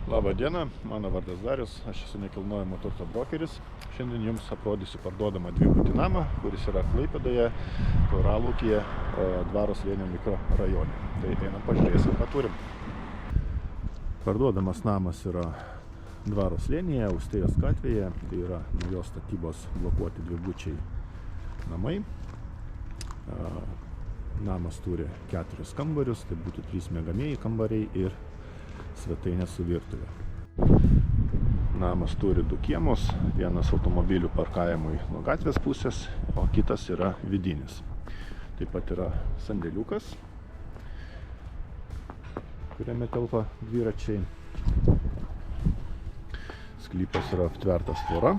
Labą dieną, mano vardas Darius, aš esu nekilnojamo turto brokeris. Šiandien jums aprodysiu parduodamą dvibutį namą, kuris yra Klaipėdoje, Tauralaukyje, Dvaro Slėnio mikrorajone. Tai einam pažiūrėsim, ką turim. Parduodamas namas yra Dvaro Slėnyje, Austėjos gatvėje. Tai yra naujos statybos blokuoti dvibučiai namai. Namas turi 4 kambarius, tai būtų 3 miegamieji kambariai ir svetainė su virtuvė. Namas turi 2 kiemus, vienas automobilių parkavimui nuo gatvės pusės, o kitas yra vidinis. Taip pat yra sandėliukas, kuriame telpa dviračiai. Sklypas yra aptvertas tvora.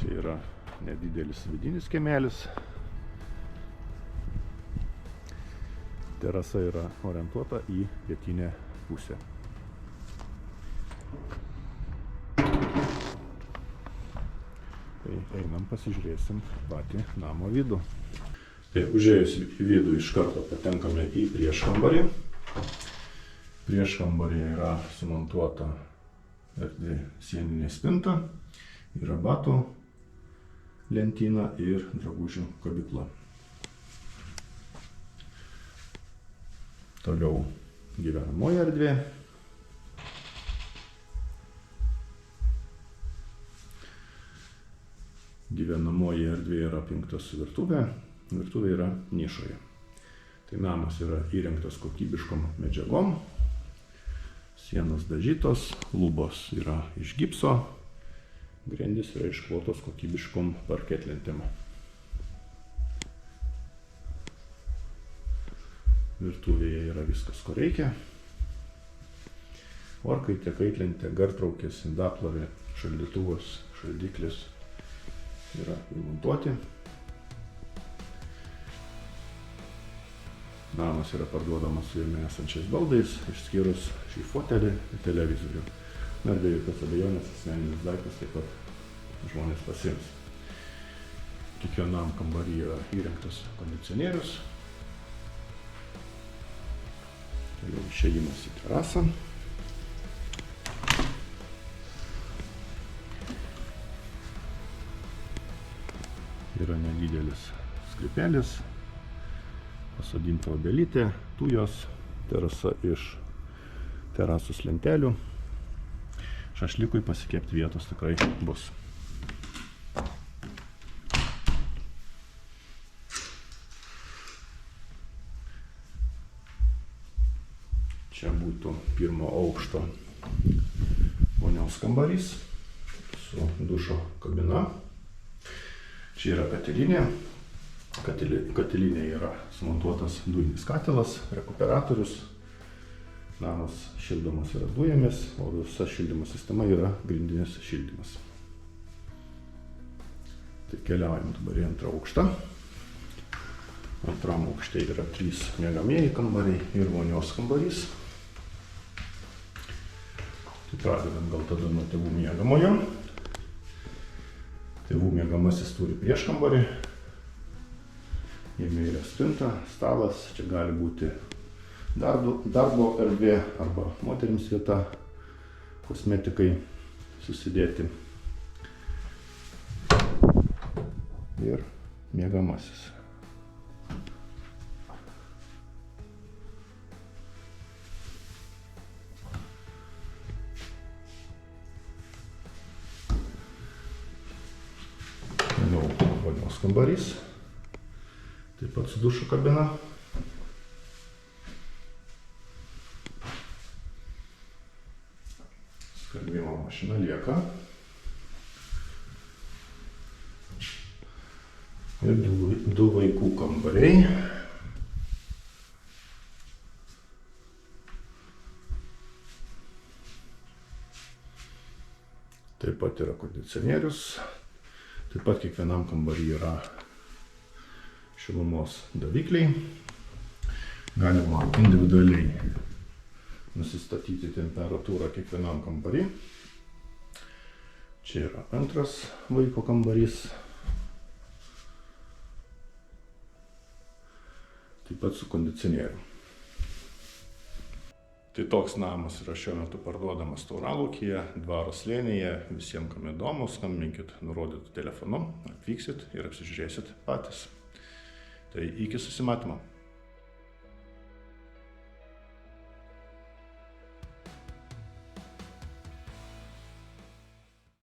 Čia yra nedidelis vidinis kiemelis. Terasa yra orientuota į pietinę pusę. Tai einam pasižiūrėsim patį namo vidų. Tai užėjus į vidų iš karto patenkame į prieškambarį. Prieškambaryje yra sumontuota erdvi sieninė spinta, yra batų lentyna ir drabužių kabykla. Toliau gyvenamoji erdvė. Gyvenamoji erdvė yra apjungta su virtuvė. Virtuvė yra nišoje. Tai namas yra įrengtas kokybiškom medžiagom. Sienos dažytos, lubos yra iš gipso. Grindys yra išklotos kokybiškom parketlentėm. Virtuvėje yra viskas, ko reikia. Orkaitė, kaitlentė, gartraukės, indaplovė, šaldytuvas, šaldiklis yra įmontuoti. Namas yra parduodamas su jame esančiais baldais, išskyrus šį fotelį ir televizorių. Na ir be jokios abejonės asmeninis daiktas taip pat žmonės pasiims. Kiekvienam kambarį yra įrengtas kondicionierius. Toliau išėjimas į terasą. Yra nedidelis sklypelis, pasodinta obelytė, tujos, terasa iš terasos lentelių. Šašlykui pasikepti vietos tikrai bus. Čia būtų pirmo aukšto vonios kambarys su dušo kabina. Čia yra katilinė. Katilinė yra sumontuotas dujinis katilas, rekuperatorius. Namas šildomas yra dujomis, o visa šildymo sistema yra grindinis šildymas. Tai keliaujam dabar į antrą aukštą. Antram aukšte yra 3 miegamieji kambariai ir vonios kambarys. Tai pradedam gal tada nuo tėvų miegamojo. Tėvų miegamasis turi prieškambarį. Jame yra spinta, stalas. Čia gali būti darbo erdvė arba moterims vieta, kosmetikai susidėti. Ir miegamasis. Vonios kambarys, taip pat su dušo kabina. Skalbimo mašina lieka. Ir 2 vaikų kambariai. Taip pat yra kondicionierius. Taip pat kiekvienam kambarį yra šilumos davikliai. Galima individualiai nusistatyti temperatūrą kiekvienam kambarį. Čia yra antras vaiko kambarys. taip pat su kondicionieriu. Tai toks namas yra šiuo metu parduodamas Tauralaukyje, Dvaro slėnyje. Visiems, kam įdomu, skambinkit nurodytu telefonu, atvyksit ir apsižiūrėsit patys. Tai iki susimatymo.